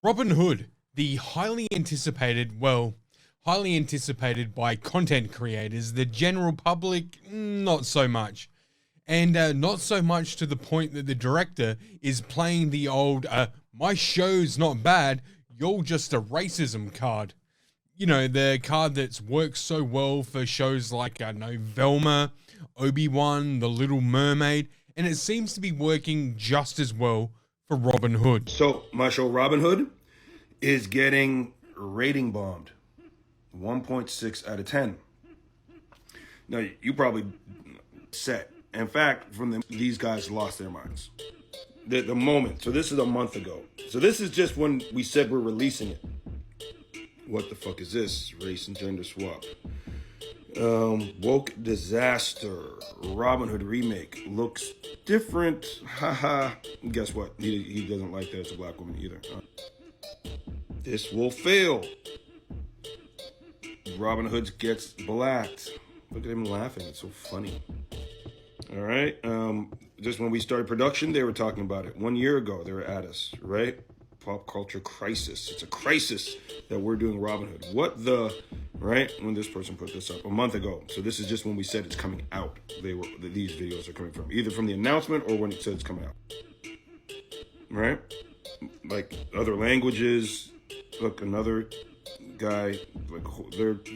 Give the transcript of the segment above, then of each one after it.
Robyn Hood, the highly anticipated by content creators, the general public, not so much. And not so much to the point that the director is playing the old, my show's not bad, you're just a racism card. You know, the card that's worked so well for shows like, I don't know, Velma, Obi-Wan, The Little Mermaid, and it seems to be working just as well for Robyn Hood. So, my show Robyn Hood is getting rating bombed. 1.6 out of 10. Now, you probably set. In fact, these guys lost their minds. The moment. So this is a month ago. So this is just when we said we're releasing it. What the fuck is this? Race and gender swap. Woke disaster. Robyn Hood remake looks different. Haha. Guess what? He doesn't like that as a black woman either. This will fail. Robyn Hood gets blacked. Look at him laughing. It's so funny. All right. Just when we started production, they were talking about it. 1 year ago, they were at us, right? Pop culture crisis. It's a crisis that we're doing Robyn Hood. What the, right? When this person put this up a month ago. So this is just when we said it's coming out. These videos are coming from either from the announcement or when it said it's coming out. Right? Like other languages. Look, another guy. Like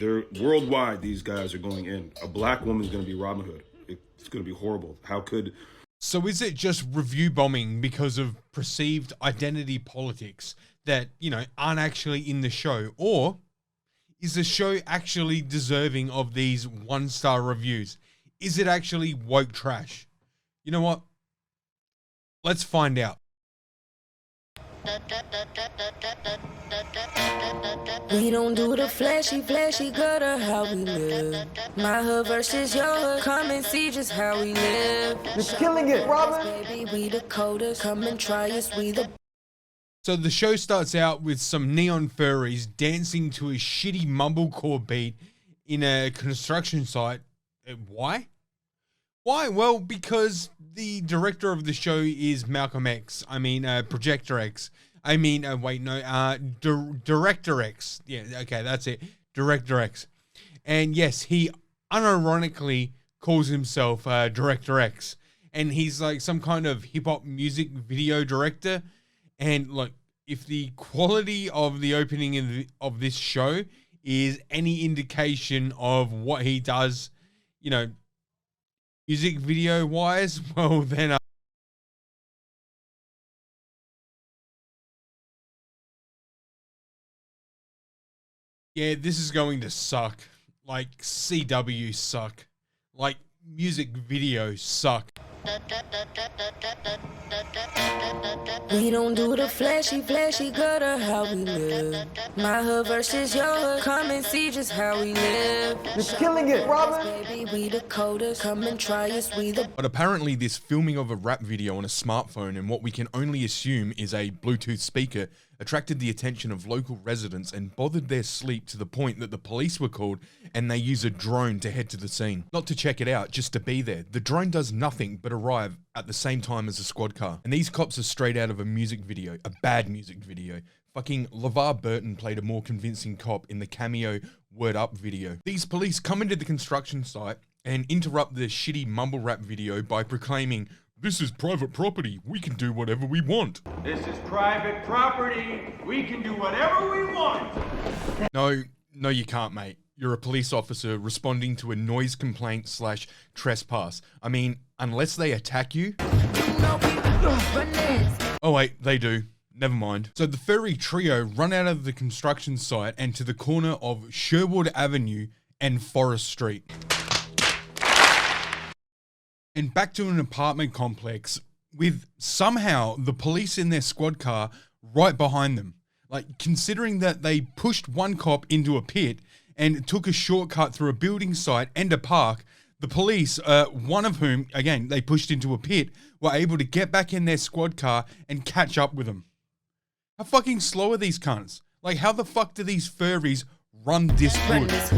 they're worldwide. These guys are going in. A black woman is going to be Robyn Hood. It's going to be horrible. How could... So is it just review bombing because of perceived identity politics that, you know, aren't actually in the show? Or is the show actually deserving of these 1-star reviews? Is it actually woke trash? You know what? Let's find out. We don't do the flashy gutter how we live. My hood versus your hood, come and see just how we live. You're killing it, Robyn. Baby, we the coders, come and try us, we the... So the show starts out with some neon furries dancing to a shitty mumblecore beat in a construction site. Why? Why? Well, because the director of the show is Malcolm X. I mean, Projector X. I mean, Director X. Yeah, okay, that's it. Director X. And yes, he unironically calls himself Director X. And he's like some kind of hip-hop music video director. And look, if the quality of the opening of this show is any indication of what he does, you know, music video-wise, well, then... yeah, this is going to suck. Like, CW suck. Like, music videos suck. We don't do the flashy gutter how we live. My hood versus your hood, come and see just how we live. You're killing it, Robyn. Baby, we the coders, come and try us, we the... But apparently this filming of a rap video on a smartphone and what we can only assume is a Bluetooth speaker attracted the attention of local residents and bothered their sleep to the point that the police were called and they use a drone to head to the scene. Not to check it out, just to be there. The drone does nothing but arrive at the same time as a squad car. And these cops are straight out of a music video, a bad music video. Fucking LeVar Burton played a more convincing cop in the cameo Word Up video. These police come into the construction site and interrupt the shitty mumble rap video by proclaiming, "This is private property. We can do whatever we want." This is private property. We can do whatever we want. No, you can't, mate. You're a police officer responding to a noise complaint / trespass. I mean, unless they attack you. Oh wait, they do. Never mind. So the furry trio run out of the construction site and to the corner of Sherwood Avenue and Forest Street. And back to an apartment complex with somehow the police in their squad car right behind them. Like, considering that they pushed one cop into a pit and took a shortcut through a building site and a park, the police, one of whom, again, they pushed into a pit, were able to get back in their squad car and catch up with them. How fucking slow are these cunts? Like, how the fuck do these furries run this hood? Run this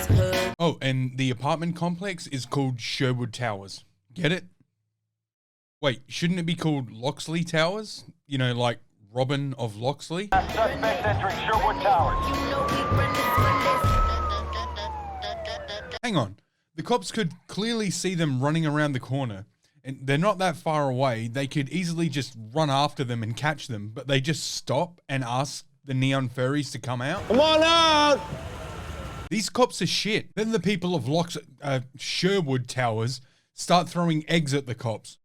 hood. Oh, and the apartment complex is called Sherwood Towers. Get it? Wait, shouldn't it be called Loxley Towers? You know, like Robyn of Loxley. Suspect entering Sherwood Towers. Hang on. The cops could clearly see them running around the corner, and they're not that far away. They could easily just run after them and catch them, but they just stop and ask the neon furries to come out. Come on out! These cops are shit. Then the people of Sherwood Towers start throwing eggs at the cops.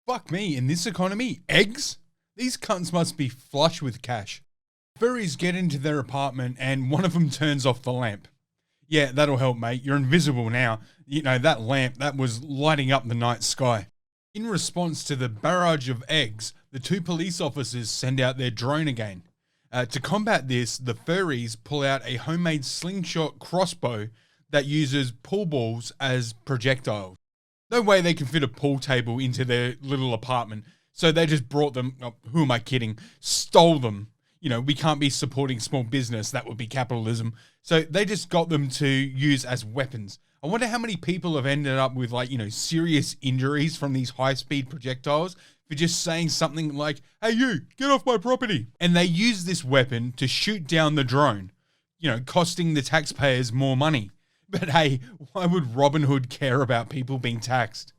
Fuck me, in this economy, eggs? These cunts must be flush with cash. Furries get into their apartment and one of them turns off the lamp. Yeah, that'll help, mate. You're invisible now. You know, that lamp, that was lighting up the night sky. In response to the barrage of eggs, the two police officers send out their drone again. To combat this, the furries pull out a homemade slingshot crossbow that uses pool balls as projectiles. No way they can fit a pool table into their little apartment, so they just brought them, oh, who am I kidding, stole them. You know, we can't be supporting small business, that would be capitalism. So they just got them to use as weapons. I wonder how many people have ended up with, like, you know, serious injuries from these high-speed projectiles for just saying something like, hey you, get off my property. And they use this weapon to shoot down the drone, you know, costing the taxpayers more money. But hey, why would Robyn Hood care about people being taxed?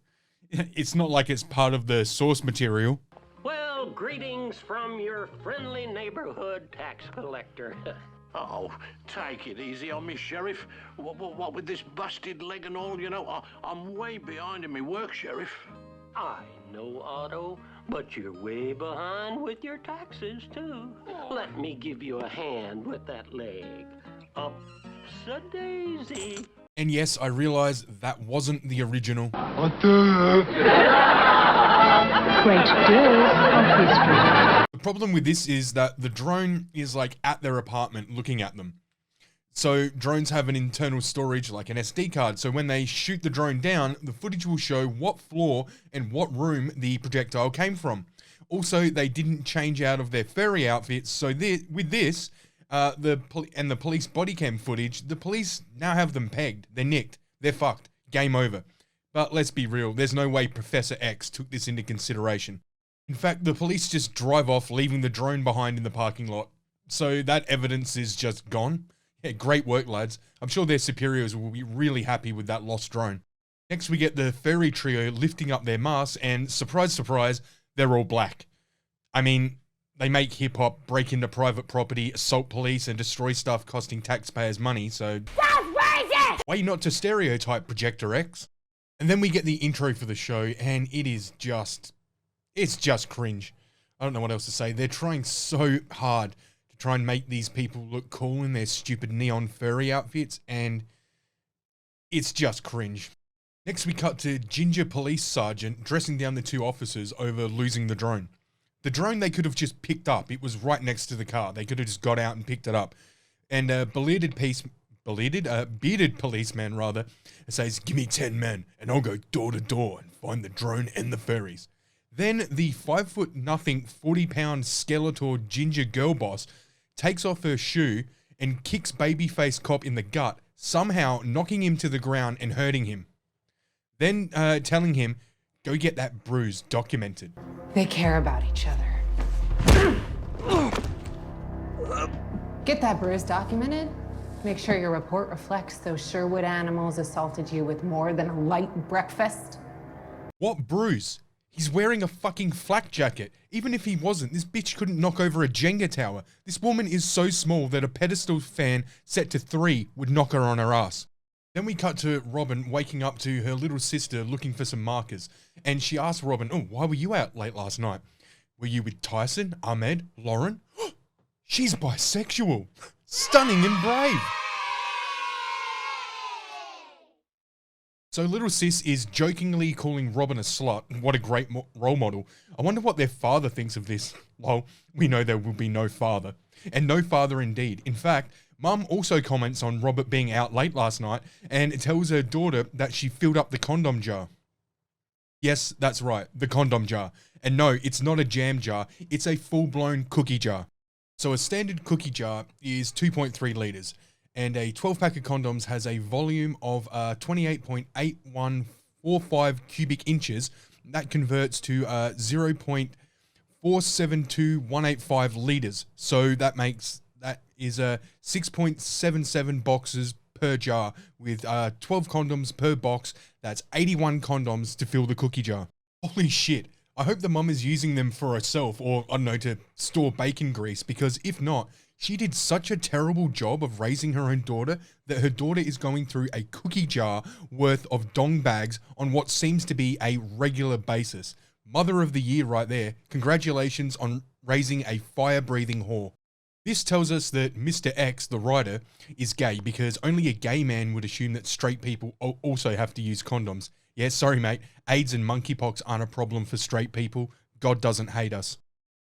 It's not like it's part of the source material. Well, greetings from your friendly neighborhood tax collector. Oh, take it easy on me, Sheriff. What with this busted leg and all, you know, I'm way behind in my work, Sheriff. I know, Otto, but you're way behind with your taxes, too. Let me give you a hand with that leg. Ups-a-daisy. And yes, I realize that wasn't the original. Great days of history. The problem with this is that the drone is like at their apartment looking at them. So drones have an internal storage like an SD card. So when they shoot the drone down, the footage will show what floor and what room the projectile came from. Also, they didn't change out of their furry outfits. So with this, the police body cam footage, the police now have them pegged. They're nicked. They're fucked. Game over. But let's be real, there's no way Professor X took this into consideration. In fact, the police just drive off, leaving the drone behind in the parking lot. So that evidence is just gone. Yeah, great work, lads. I'm sure their superiors will be really happy with that lost drone. Next, we get the furry trio lifting up their masks, and surprise, surprise, they're all black. I mean, they make hip-hop, break into private property, assault police, and destroy stuff costing taxpayers money, so... That's racist! Why not to stereotype Projector X? And then we get the intro for the show, and it's just cringe. I don't know what else to say. They're trying so hard to try and make these people look cool in their stupid neon furry outfits, and it's just cringe. Next, we cut to Ginger Police Sergeant dressing down the two officers over losing the drone. The drone they could have just picked up. It was right next to the car. They could have just got out and picked it up. And bearded policeman rather, says, give me 10 men and I'll go door to door and find the drone and the furries. Then the 5'0", 40-pound Skeletor ginger girl boss takes off her shoe and kicks babyface cop in the gut, somehow knocking him to the ground and hurting him. Then telling him, go get that bruise documented. They care about each other. Get that bruise documented. Make sure your report reflects those Sherwood animals assaulted you with more than a light breakfast. What bruise? He's wearing a fucking flak jacket. Even if he wasn't, this bitch couldn't knock over a Jenga tower. This woman is so small that a pedestal fan set to 3 would knock her on her ass. Then we cut to Robyn waking up to her little sister looking for some markers. And she asks Robyn, oh, why were you out late last night? Were you with Tyson, Ahmed, Lauren? She's bisexual. Stunning and brave. So little sis is jokingly calling Robyn a slut. What a great role model. I wonder what their father thinks of this. Well, we know there will be no father. And no father indeed. In fact, Mum also comments on Robert being out late last night and tells her daughter that she filled up the condom jar. Yes, that's right, the condom jar. And no, it's not a jam jar, it's a full-blown cookie jar. So a standard cookie jar is 2.3 litres, and a 12-pack of condoms has a volume of 28.8145 cubic inches. That converts to 0.5 472,185 liters. So that is 6.77 boxes per jar with 12 condoms per box. That's 81 condoms to fill the cookie jar. Holy shit. I hope the mum is using them for herself or, I don't know, to store bacon grease, because if not, she did such a terrible job of raising her own daughter that her daughter is going through a cookie jar worth of dong bags on what seems to be a regular basis. Mother of the year right there. Congratulations on raising a fire-breathing whore. This tells us that Mr. X, the writer, is gay, because only a gay man would assume that straight people also have to use condoms. Yeah, sorry mate, AIDS and monkeypox aren't a problem for straight people. God doesn't hate us.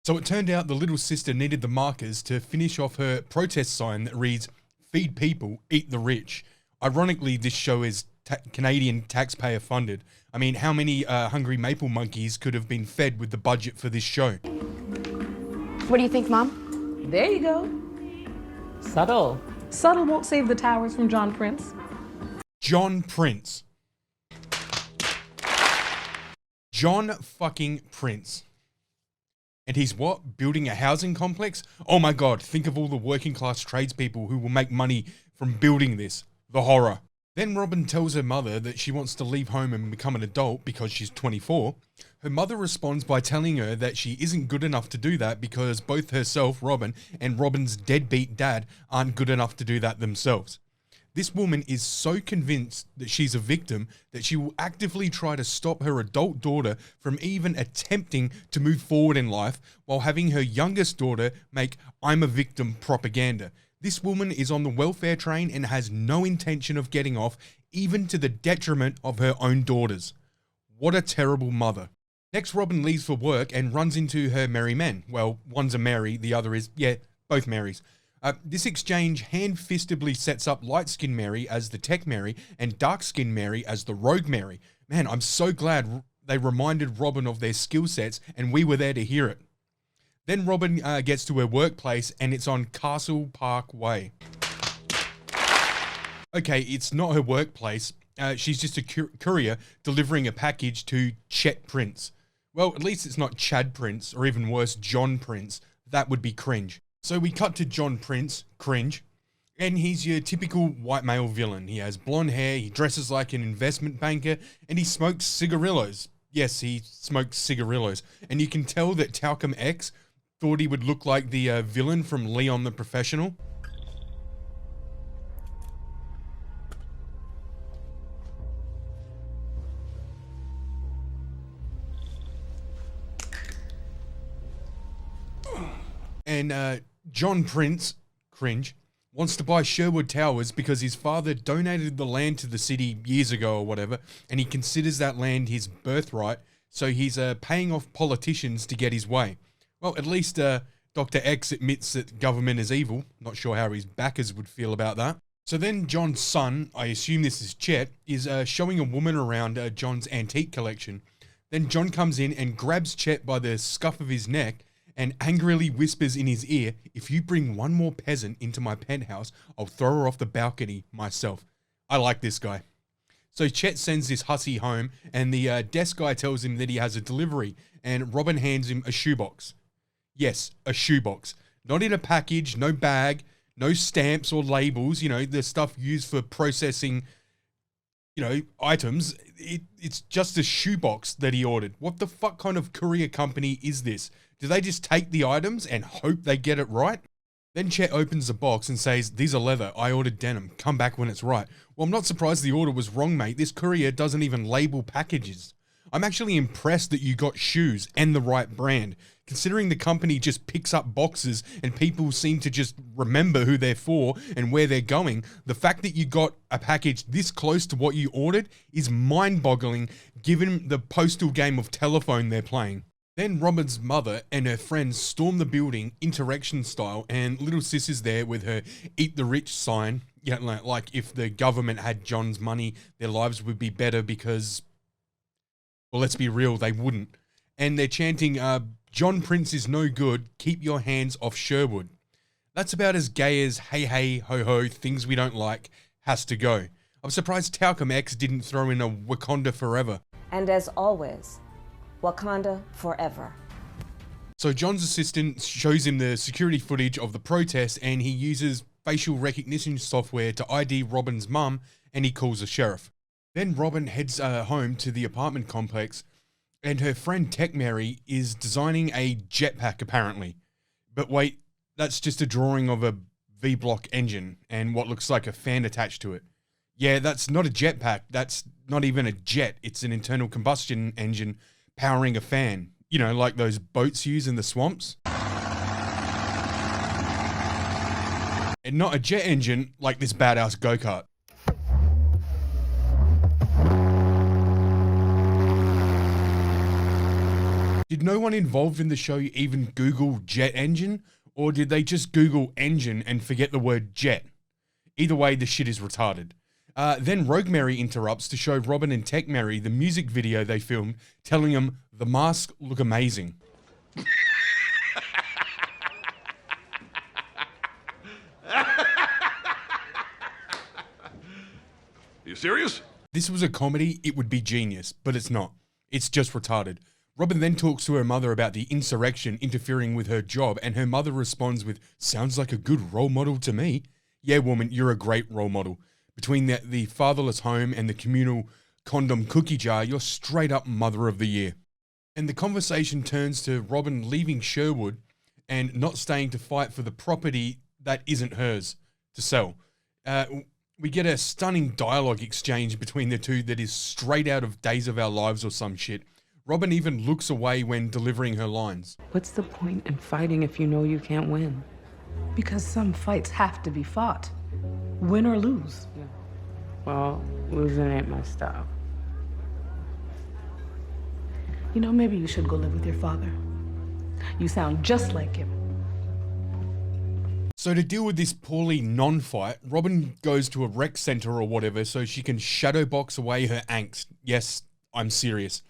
So it turned out the little sister needed the markers to finish off her protest sign that reads, "Feed people, eat the rich." Ironically, this show is Canadian taxpayer funded. I mean, how many hungry maple monkeys could have been fed with the budget for this show? What do you think, Mom? There you go. Subtle. Subtle won't save the towers from John Prince. John Prince. John fucking Prince. And he's what? Building a housing complex? Oh my god, think of all the working class tradespeople who will make money from building this. The horror. Then Robyn tells her mother that she wants to leave home and become an adult because she's 24. Her mother responds by telling her that she isn't good enough to do that because both herself, Robyn, and Robyn's deadbeat dad aren't good enough to do that themselves. This woman is so convinced that she's a victim that she will actively try to stop her adult daughter from even attempting to move forward in life, while having her youngest daughter make "I'm a victim" propaganda. This woman is on the welfare train and has no intention of getting off, even to the detriment of her own daughters. What a terrible mother. Next, Robyn leaves for work and runs into her merry men. Well, one's a Mary, the other is, both Marys. This exchange hand-fistedly sets up light-skinned Mary as the tech Mary and dark-skinned Mary as the rogue Mary. Man, I'm so glad they reminded Robyn of their skill sets and we were there to hear it. Then Robyn gets to her workplace and it's on Castle Park Way. Okay, it's not her workplace. She's just a courier delivering a package to Chet Prince. Well, at least it's not Chad Prince, or even worse, John Prince. That would be cringe. So we cut to John Prince, cringe, and he's your typical white male villain. He has blonde hair, he dresses like an investment banker, and he smokes cigarillos. Yes, he smokes cigarillos. And you can tell that Talcum X thought he would look like the villain from Leon the Professional. And John Prince, cringe, wants to buy Sherwood Towers because his father donated the land to the city years ago or whatever, and he considers that land his birthright, so he's paying off politicians to get his way. Well, at least Dr. X admits that government is evil. Not sure how his backers would feel about that. So then John's son, I assume this is Chet, is showing a woman around John's antique collection. Then John comes in and grabs Chet by the scuff of his neck and angrily whispers in his ear, "If you bring one more peasant into my penthouse, I'll throw her off the balcony myself." I like this guy. So Chet sends this hussy home, and the desk guy tells him that he has a delivery, and Robyn hands him a shoebox. Yes, a shoebox. Not in a package, no bag, no stamps or labels, you know, the stuff used for processing, you know, items. It's just a shoebox that he ordered. What the fuck kind of courier company is this? Do they just take the items and hope they get it right? Then Chet opens the box and says, "These are leather. I ordered denim. Come back when it's right." Well, I'm not surprised the order was wrong, mate. This courier doesn't even label packages. I'm actually impressed that you got shoes and the right brand. Considering the company just picks up boxes and people seem to just remember who they're for and where they're going, the fact that you got a package this close to what you ordered is mind-boggling given the postal game of telephone they're playing. Then Robyn's mother and her friends storm the building insurrection style, and little sis is there with her "Eat the Rich" sign. Yeah, like if the government had John's money, their lives would be better because, well, let's be real, they wouldn't. And they're chanting, "John Prince is no good, keep your hands off Sherwood." That's about as gay as "hey, hey, ho, ho, things we don't like, has to go." I'm surprised Talcum X didn't throw in a Wakanda forever. And as always, Wakanda forever. So John's assistant shows him the security footage of the protest, and he uses facial recognition software to ID Robyn's mum, and he calls the sheriff. Then Robyn heads home to the apartment complex, and her friend Tech Mary is designing a jetpack apparently. But wait, that's just a drawing of a V-block engine and what looks like a fan attached to it. Yeah, that's not a jetpack. That's not even a jet. It's an internal combustion engine powering a fan. You know, like those boats use in the swamps. And not a jet engine like this badass go-kart. Did no one involved in the show even Google jet engine? Or did they just Google engine and forget the word jet? Either way, the shit is retarded. Then Rogue Mary interrupts to show Robyn and Tech Mary the music video they filmed, telling them the masks look amazing. You serious? This was a comedy, it would be genius, but it's not. It's just retarded. Robyn then talks to her mother about the insurrection interfering with her job, and her mother responds with, "Sounds like a good role model to me." Yeah, woman, you're a great role model. Between the fatherless home and the communal condom cookie jar, you're straight up mother of the year. And the conversation turns to Robyn leaving Sherwood and not staying to fight for the property that isn't hers to sell. We get a stunning dialogue exchange between the two that is straight out of Days of Our Lives or some shit. Robyn even looks away when delivering her lines. What's the point in fighting if you know you can't win? Because some fights have to be fought, win or lose. Yeah. Well, losing ain't my style. You know, maybe you should go live with your father. You sound just like him. So to deal with this poorly non-fight, Robyn goes to a rec center or whatever so she can shadow box away her angst. Yes, I'm serious.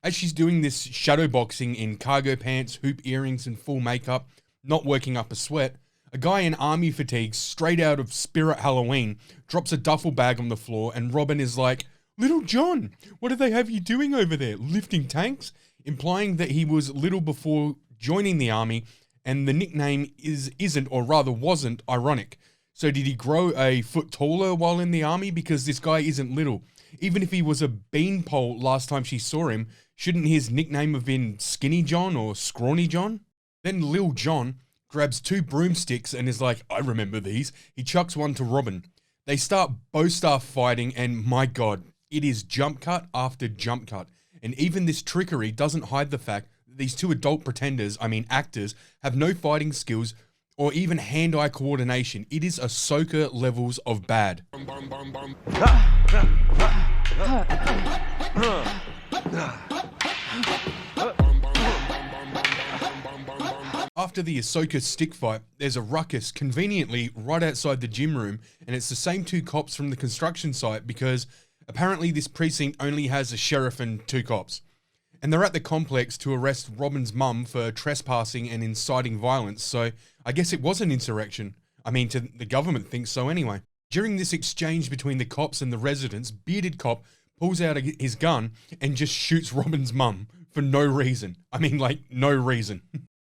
As she's doing this shadow boxing in cargo pants, hoop earrings, and full makeup, not working up a sweat, a guy in army fatigues straight out of Spirit Halloween drops a duffel bag on the floor, and Robyn is like, "Little John, what do they have you doing over there, lifting tanks?" Implying that he was little before joining the army, and the nickname isn't, or rather wasn't, ironic. So did he grow a foot taller while in the army? Because this guy isn't little. Even if he was a beanpole last time she saw him, shouldn't his nickname have been Skinny John or Scrawny John? Then Lil John grabs 2 broomsticks and is like, "I remember these." He chucks one to Robyn. They start bow-staff fighting, and my god, it is jump cut after jump cut. And even this trickery doesn't hide the fact that these 2 adult pretenders, actors, have no fighting skills or even hand-eye coordination. It is Ahsoka levels of bad. After the Ahsoka stick fight, there's a ruckus conveniently right outside the gym room, and it's the same 2 cops from the construction site because apparently this precinct only has a sheriff and 2 cops. And they're at the complex to arrest Robyn's mum for trespassing and inciting violence, so I guess it was an insurrection. The government thinks so anyway. During this exchange between the cops and the residents, bearded cop pulls out his gun and just shoots Robyn's mum for no reason. No reason.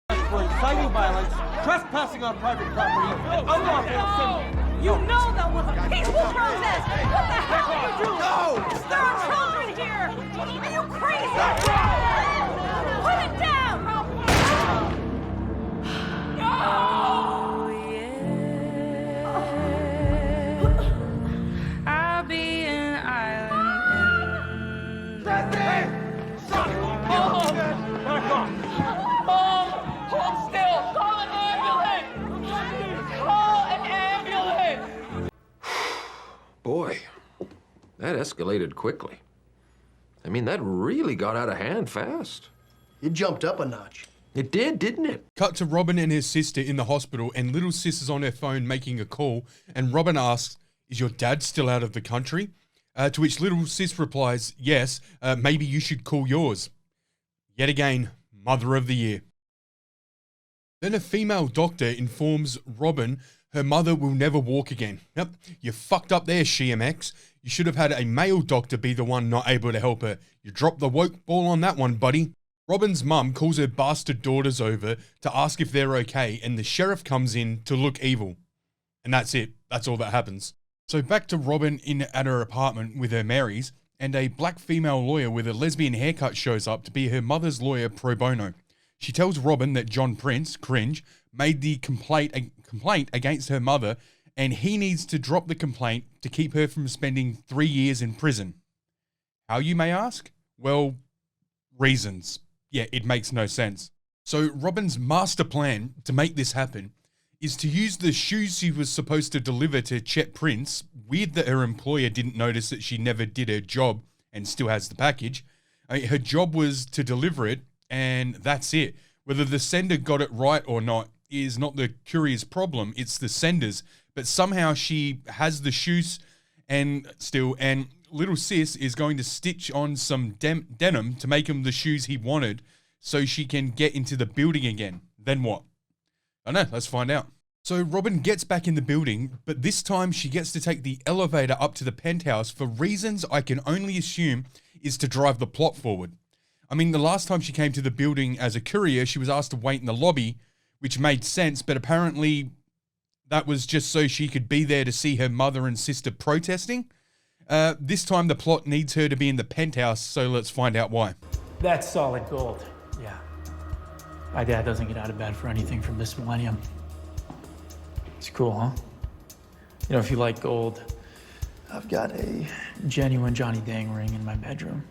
For inciting violence, trespassing on private property, and unlawful assembly. You know that was a peaceful protest! What the hell are you doing? No! There are children here! Are you crazy? Put it down! Oh, yeah. I'll be an island. That's it! Stop! Back off! Hold still! Call an ambulance! Call an ambulance! Boy, that escalated quickly. That really got out of hand fast. It jumped up a notch. It did, didn't it? Cut to Robyn and his sister in the hospital, and little sis is on her phone making a call, and Robyn asks, "Is your dad still out of the country?" To which little sis replies, "Yes, maybe you should call yours." Yet again, mother of the year. Then a female doctor informs Robyn her mother will never walk again. Yep, you fucked up there, SheMX. You should have had a male doctor be the one not able to help her. You dropped the woke ball on that one, buddy. Robyn's mum calls her bastard daughters over to ask if they're okay, and the sheriff comes in to look evil. And that's it. That's all that happens. So back to Robyn at her apartment with her Marys, and a black female lawyer with a lesbian haircut shows up to be her mother's lawyer pro bono. She tells Robyn that John Prince, cringe, made the complaint against her mother, and he needs to drop the complaint to keep her from spending 3 years in prison. How, you may ask? Well, reasons. Yeah, it makes no sense. So Robyn's master plan to make this happen is to use the shoes she was supposed to deliver to Chet Prince. Weird that her employer didn't notice that she never did her job and still has the package. Her job was to deliver it, and that's it. Whether the sender got it right or not is not the courier's problem, it's the sender's. But somehow she has the shoes and little sis is going to stitch on some denim to make him the shoes he wanted so she can get into the building again. Then what? I don't know, let's find out. So Robyn gets back in the building, but this time she gets to take the elevator up to the penthouse for reasons I can only assume is to drive the plot forward. I mean, the last time she came to the building as a courier, she was asked to wait in the lobby, which made sense, but apparently that was just so she could be there to see her mother and sister protesting. This time the plot needs her to be in the penthouse, so let's find out why. That's solid gold, yeah. My dad doesn't get out of bed for anything from this millennium. It's cool, huh? You know, if you like gold, I've got a genuine Johnny Dang ring in my bedroom.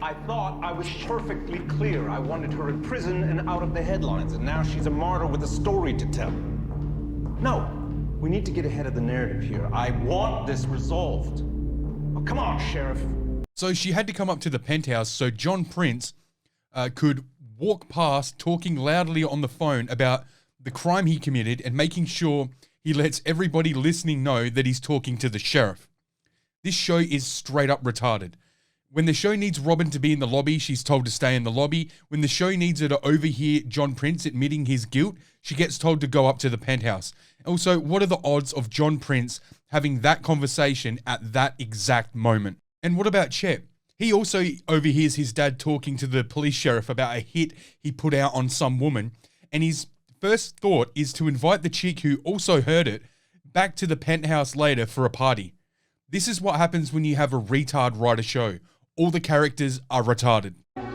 I thought I was perfectly clear. I wanted her in prison and out of the headlines, and now she's a martyr with a story to tell. No, we need to get ahead of the narrative here. I want this resolved. Oh, come on, Sheriff. So she had to come up to the penthouse so John Prince could walk past talking loudly on the phone about the crime he committed and making sure he lets everybody listening know that he's talking to the sheriff. This show is straight up retarded. When the show needs Robyn to be in the lobby, she's told to stay in the lobby. When the show needs her to overhear John Prince admitting his guilt, she gets told to go up to the penthouse. Also, what are the odds of John Prince having that conversation at that exact moment? And what about Chet? He also overhears his dad talking to the police sheriff about a hit he put out on some woman, and his first thought is to invite the chick who also heard it back to the penthouse later for a party. This is what happens when you have a retard write a show. All the characters are retarded. I'm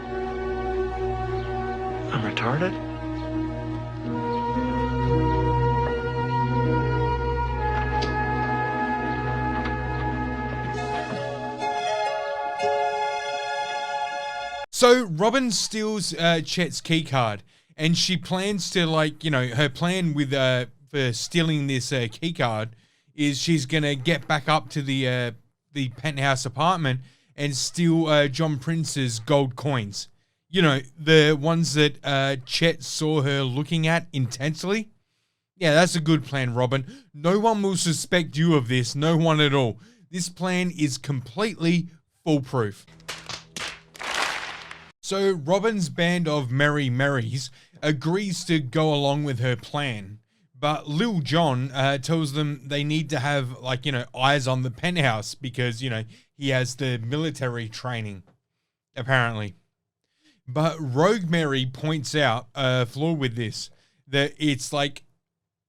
retarded? So Robyn steals Chet's key card, and she plans to, her plan with for stealing this key card is she's gonna get back up to the penthouse apartment and steal John Prince's gold coins. You know, the ones that Chet saw her looking at intensely. Yeah, that's a good plan, Robyn. No one will suspect you of this, no one at all. This plan is completely foolproof. So Robyn's band of Merry Marys agrees to go along with her plan, but Lil Jon tells them they need to have, eyes on the penthouse because, he has the military training, apparently. But Rogue Mary points out a flaw with this, that it's like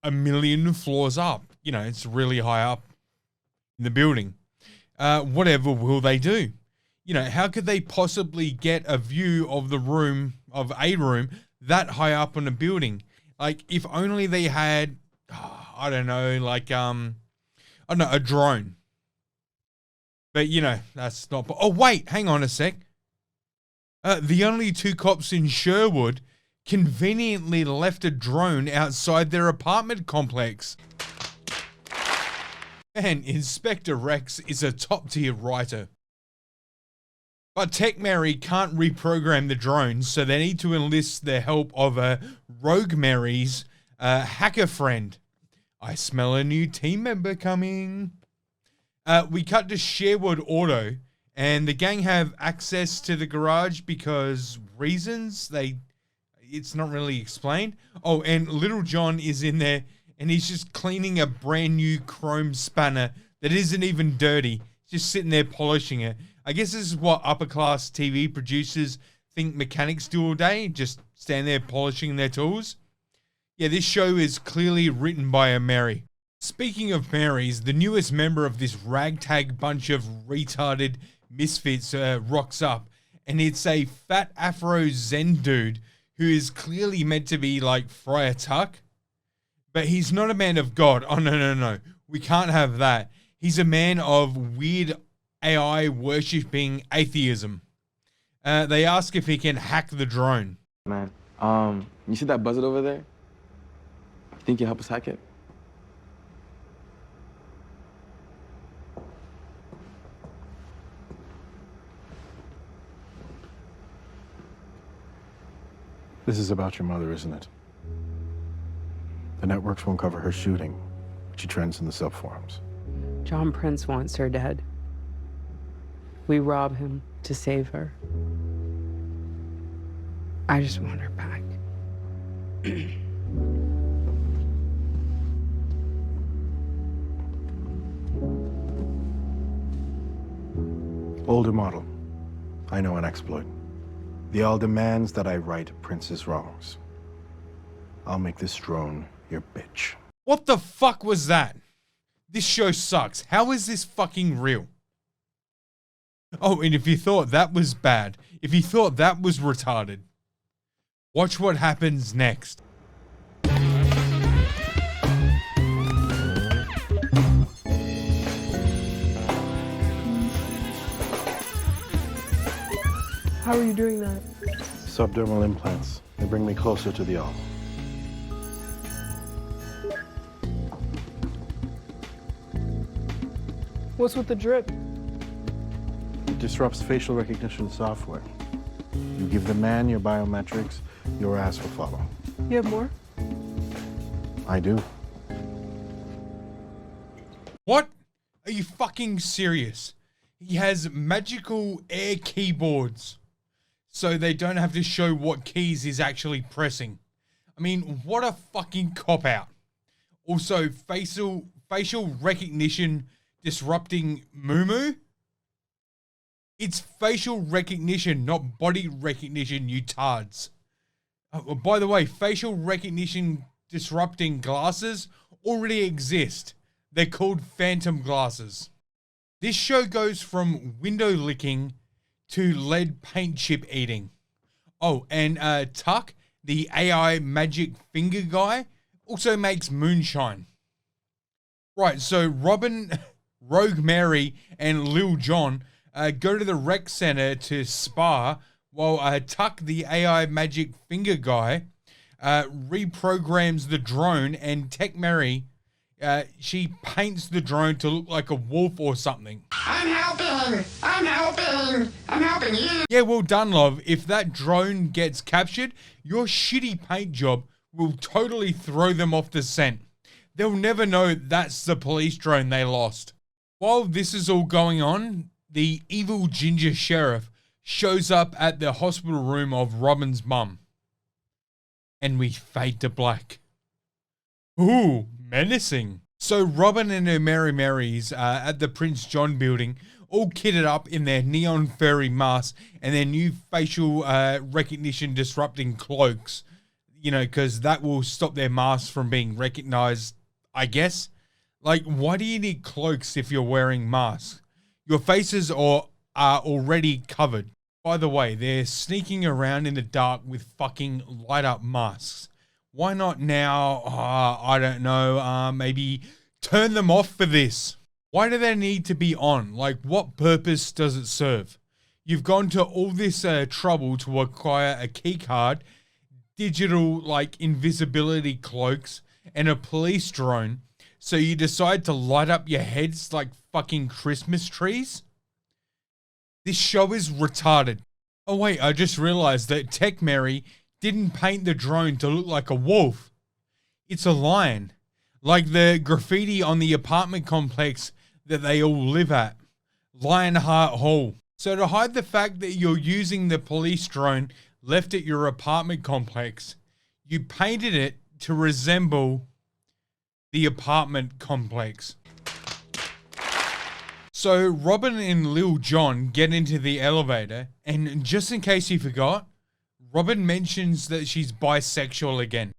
a million floors up. It's really high up in the building. Whatever will they do? How could they possibly get a view of a room that high up on a building? Like, if only they had, a drone. But, that's not... Oh, wait, hang on a sec. The only two cops in Sherwood conveniently left a drone outside their apartment complex. And Inspector Rex is a top-tier writer. But Tech Mary can't reprogram the drones, so they need to enlist the help of Rogue Mary's hacker friend. I smell a new team member coming. We cut to Sherwood Auto, and the gang have access to the garage because reasons. It's not really explained. Oh, and Little John is in there, and he's just cleaning a brand new chrome spanner that isn't even dirty. Just sitting there polishing it. I guess this is what upper class TV producers think mechanics do all day, just stand there polishing their tools. Yeah, this show is clearly written by a Mary. Speaking of Marys, the newest member of this ragtag bunch of retarded misfits rocks up, and it's a fat Afro Zen dude who is clearly meant to be like Friar Tuck, but he's not a man of God. Oh, no. We can't have that. He's a man of weird AI worshipping atheism. They ask if he can hack the drone. Man, you see that buzzard over there? You think you help us hack it? This is about your mother, isn't it? The networks won't cover her shooting, but she trends in the subforums. John Prince wants her dead. We rob him to save her. I just want her back. Older model. I know an exploit. The all demands that I right Prince's wrongs. I'll make this drone your bitch. What the fuck was that? This show sucks. How is this fucking real? Oh, and if you thought that was bad, if you thought that was retarded, watch what happens next. How are you doing that? Subdermal implants. They bring me closer to the all. What's with the drip? It disrupts facial recognition software. You give the man your biometrics, your ass will follow. You have more? I do. What? Are you fucking serious? He has magical air keyboards, so they don't have to show what keys he's actually pressing. I mean, what a fucking cop-out. Also, facial recognition disrupting Moo. It's facial recognition, not body recognition, you tards. By the way, facial recognition disrupting glasses already exist. They're called phantom glasses. This show goes from window licking to lead paint chip eating. Oh, and Tuck, the AI magic finger guy, also makes moonshine. Right, so Robyn, Rogue Mary, and Lil Jon go to the rec center to spar while Tuck, the AI magic finger guy, reprograms the drone, and Tech Mary, she paints the drone to look like a wolf or something. I'm helping you. Yeah, well done, love. If that drone gets captured, your shitty paint job will totally throw them off the scent. They'll never know that's the police drone they lost. While this is all going on, the evil ginger sheriff shows up at the hospital room of Robyn's mum. And we fade to black. Ooh, menacing. So Robyn and her Mary Marys at the Prince John building, all kitted up in their neon furry masks and their new facial recognition disrupting cloaks, you know, because that will stop their masks from being recognized, I guess. Like, why do you need cloaks if you're wearing masks? Your faces are already covered. By the way, they're sneaking around in the dark with fucking light up masks. Why not now? I don't know. Maybe turn them off for this. Why do they need to be on? Like, what purpose does it serve? You've gone to all this trouble to acquire a key card, digital, like, invisibility cloaks, and a police drone, so you decide to light up your heads like fucking Christmas trees? This show is retarded. Oh wait, I just realized that Tech Mary didn't paint the drone to look like a wolf. It's a lion. Like the graffiti on the apartment complex that they all live at. Lionheart Hall. So to hide the fact that you're using the police drone left at your apartment complex, you painted it to resemble the apartment complex. So Robyn and Lil Jon get into the elevator, and just in case you forgot, Robyn mentions that she's bisexual again.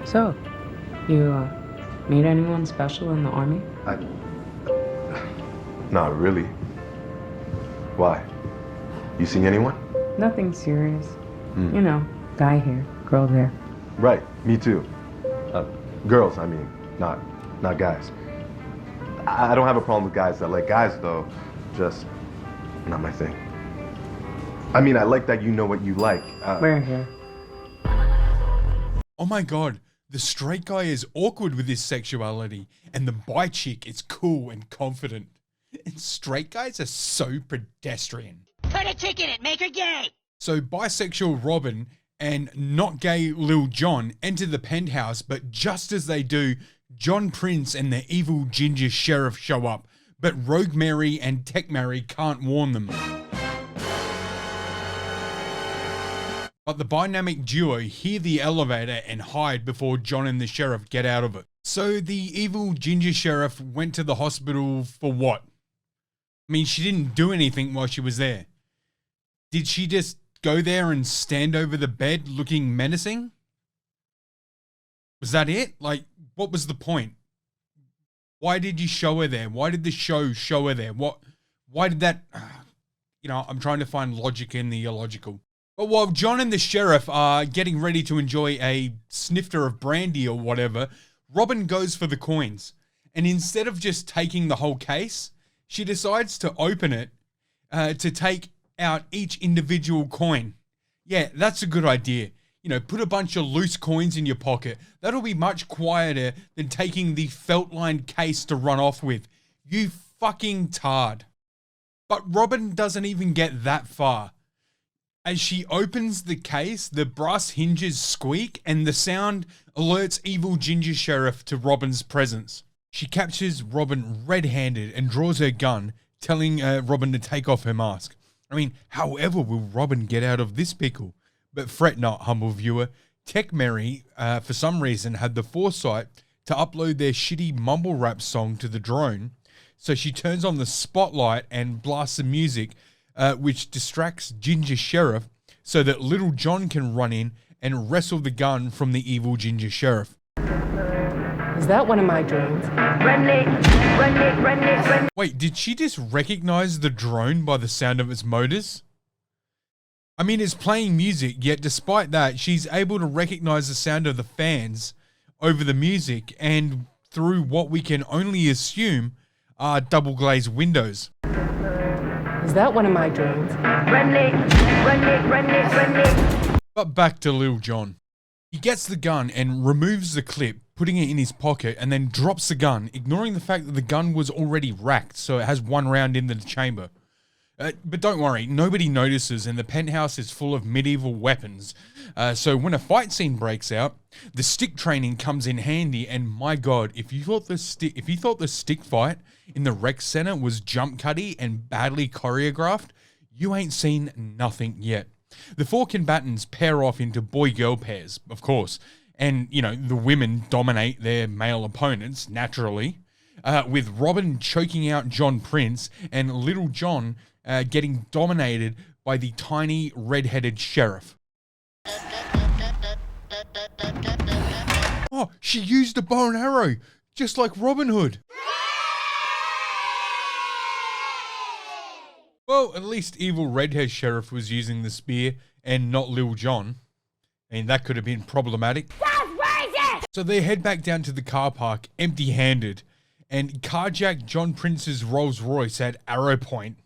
So, you meet anyone special in the army? Not really. Why? You seen anyone? Nothing serious. You know, guy here, girl there. Right, me too. Girls, I mean, not guys. I don't have a problem with guys that like guys, though. Just not my thing. I mean, I like that you know what you like. We're here. Oh my god, the straight guy is awkward with his sexuality, and the bi chick is cool and confident. And straight guys are so pedestrian. Put a chick in it, make her gay! So bisexual Robyn and not gay Lil Jon enter the penthouse, but just as they do, John Prince and the evil ginger sheriff show up, but Rogue Mary and Tech Mary can't warn them. But the dynamic duo hear the elevator and hide before John and the sheriff get out of it. So the evil ginger sheriff went to the hospital for what? I mean, she didn't do anything while she was there. Did she just go there and stand over the bed looking menacing? Was that it? Like, what was the point? Why did you show her there? Why did the show her there? Why did that... You know, I'm trying to find logic in the illogical. But while John and the sheriff are getting ready to enjoy a snifter of brandy or whatever, Robyn goes for the coins. And instead of just taking the whole case, she decides to open it to take out each individual coin. Yeah, that's a good idea. You know, put a bunch of loose coins in your pocket. That'll be much quieter than taking the felt-lined case to run off with. You fucking tard. But Robyn doesn't even get that far. As she opens the case, the brass hinges squeak and the sound alerts evil ginger sheriff to Robyn's presence. She captures Robyn red-handed and draws her gun, telling Robyn to take off her mask. I mean, however will Robyn get out of this pickle? But fret not, humble viewer. Tech Mary, for some reason, had the foresight to upload their shitty mumble rap song to the drone. So she turns on the spotlight and blasts the music, which distracts Ginger Sheriff so that Little Jon can run in and wrestle the gun from the evil Ginger Sheriff. Is that one of my drones? Run it. Wait, did she just recognize the drone by the sound of its motors? I mean, it's playing music, yet despite that, she's able to recognize the sound of the fans over the music and through what we can only assume are double glazed windows. Is that one of my drones? Run it. But back to Lil Jon. He gets the gun and removes the clip, putting it in his pocket, and then drops the gun, ignoring the fact that the gun was already racked, so it has one round in the chamber. But don't worry, nobody notices, and the penthouse is full of medieval weapons. So when a fight scene breaks out, the stick training comes in handy, and my god, if you thought the stick fight in the rec center was jump cutty and badly choreographed, you ain't seen nothing yet. The four combatants pair off into boy-girl pairs, of course, and, you know, the women dominate their male opponents, naturally, with Robyn choking out John Prince and Little Jon getting dominated by the tiny red-headed sheriff. Oh, she used a bow and arrow, just like Robyn Hood. Well, at least evil redhead sheriff was using the spear and not Lil Jon. I mean, that could have been problematic. So they head back down to the car park empty-handed and carjack John Prince's Rolls Royce at arrow point.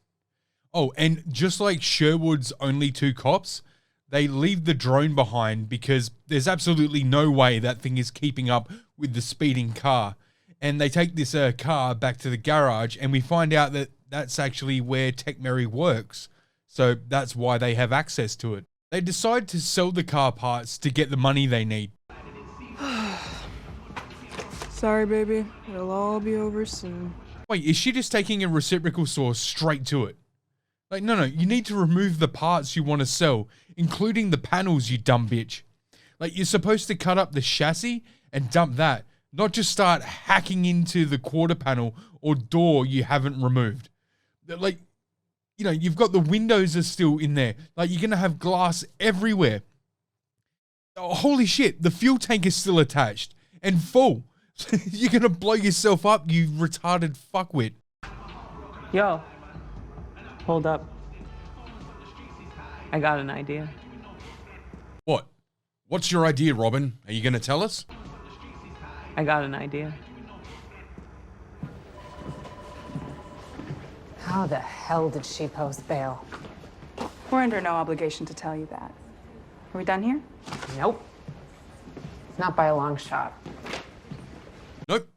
Oh, and just like Sherwood's only two cops, they leave the drone behind because there's absolutely no way that thing is keeping up with the speeding car. And they take this car back to the garage, and we find out that that's actually where Tech Mary works. So that's why they have access to it. They decide to sell the car parts to get the money they need. Sorry, baby. It'll all be over soon. Wait, is she just taking a reciprocal saw straight to it? Like, no, you need to remove the parts you want to sell, including the panels, you dumb bitch. Like, you're supposed to cut up the chassis and dump that, not just start hacking into the quarter panel or door you haven't removed. Like, you know, you've got the windows are still in there. Like, you're going to have glass everywhere. Oh, holy shit, the fuel tank is still attached and full. You're going to blow yourself up, you retarded fuckwit. Yo, hold up. I got an idea. What? What's your idea, Robyn? Are you going to tell us? I got an idea. How the hell did she post bail? We're under no obligation to tell you that. Are we done here? Nope. Not by a long shot. Nope.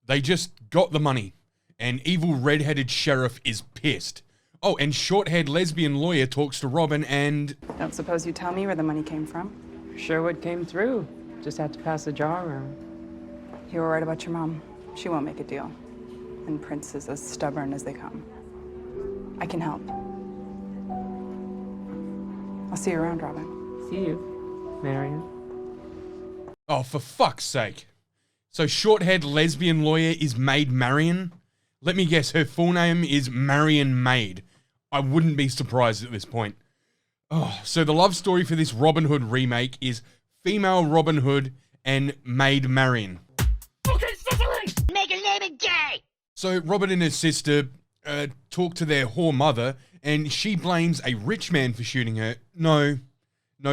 They just got the money. And evil red-headed sheriff is pissed. Oh, and short-haired lesbian lawyer talks to Robyn and... Don't suppose you tell me where the money came from? Sherwood came through. Just had to pass a jar around. You were right about your mom. She won't make a deal. And Prince is as stubborn as they come. I can help. I'll see you around, Robyn. See you, Marion. Oh, for fuck's sake. So short-haired lesbian lawyer is Maid Marion? Let me guess, her full name is Marion Maid. I wouldn't be surprised at this point. Oh, so the love story for this Robyn Hood remake is female Robyn Hood and Maid Marion. Make her name it gay! So Robyn and her sister talk to their whore mother, and she blames a rich man for shooting her. No,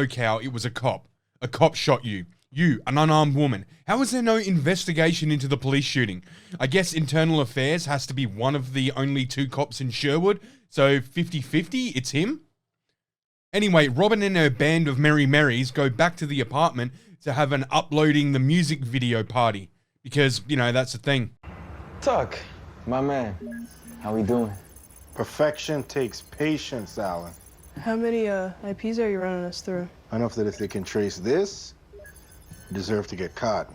cow, it was a cop. A cop shot you. You, an unarmed woman. How is there no investigation into the police shooting? I guess internal affairs has to be one of the only two cops in Sherwood, so 50-50, it's him? Anyway, Robyn and her band of Merry Marys go back to the apartment to have an uploading the music video party. Because, you know, that's the thing. Tuck, my man, how we doing? Perfection takes patience, Alan. How many IPs are you running us through? Enough that if they can trace this, you deserve to get caught.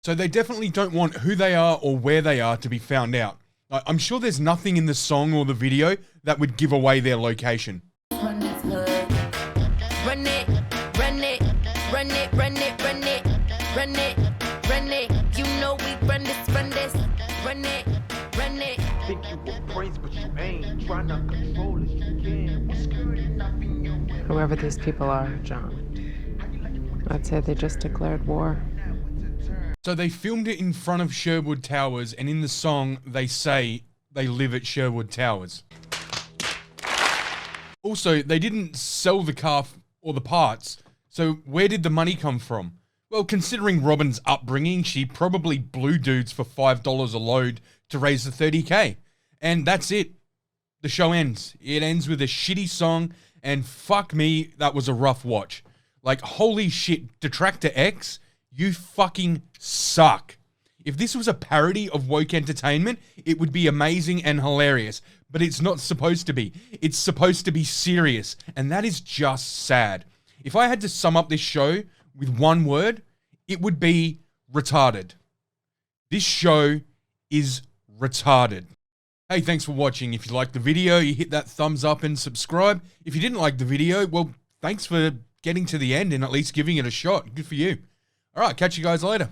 So they definitely don't want who they are or where they are to be found out. I'm sure there's nothing in the song or the video that would give away their location. Run it, run it, run it, run it, run it, run it, run it, run it. You know we run this, run it, run it. Think you will praise, but you ain't. Trying to control it, you can. What's good enough in your way? Whoever these people are, John, I'd say they just declared war. So they filmed it in front of Sherwood Towers, and in the song, they say they live at Sherwood Towers. Also, they didn't sell the car or the parts, so where did the money come from? Well, considering Robyn's upbringing, she probably blew dudes for $5 a load to raise the 30K. And that's it. The show ends. It ends with a shitty song, and fuck me, that was a rough watch. Like, holy shit, Detractor X, you fucking suck. If this was a parody of woke entertainment, it would be amazing and hilarious, but it's not supposed to be. It's supposed to be serious, and that is just sad. If I had to sum up this show with one word, it would be retarded. This show is retarded. Hey, thanks for watching. If you liked the video, you hit that thumbs up and subscribe. If you didn't like the video, well, thanks for getting to the end and at least giving it a shot. Good for you. All right, catch you guys later.